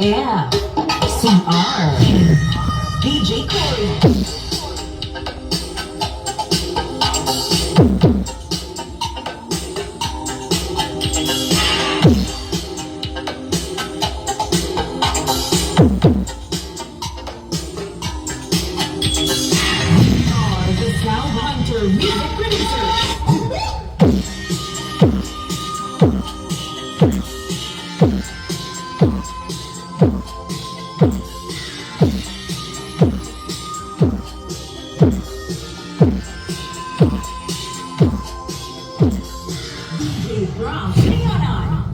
Yeah, CR, DJ Corey. The Sound Hunter Music Producer. DJ Brown,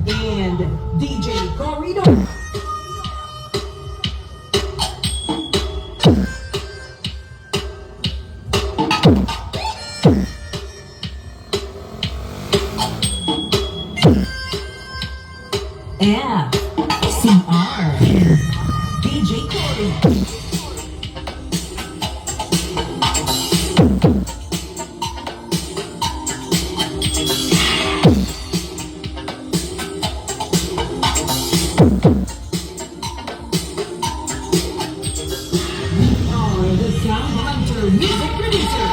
and DJ Corridor. Yeah, CR, DJ Corey. The Sound Hunter Music Producer.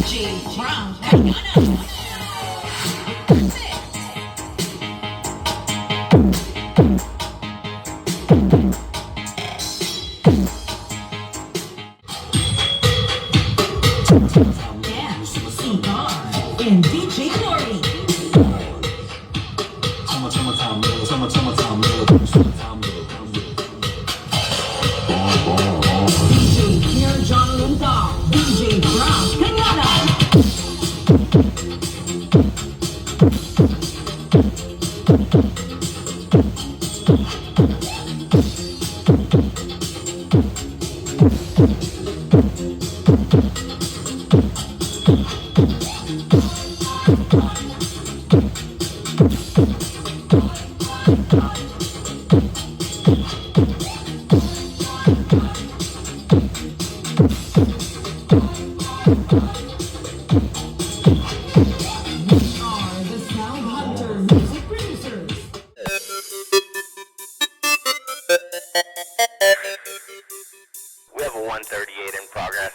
DJ Brown, yeah, CR and DJ Corey. DJ Pierre John Lundahl, DJ Brown, the Sound Hunter Music Producers. We have a 138 in progress.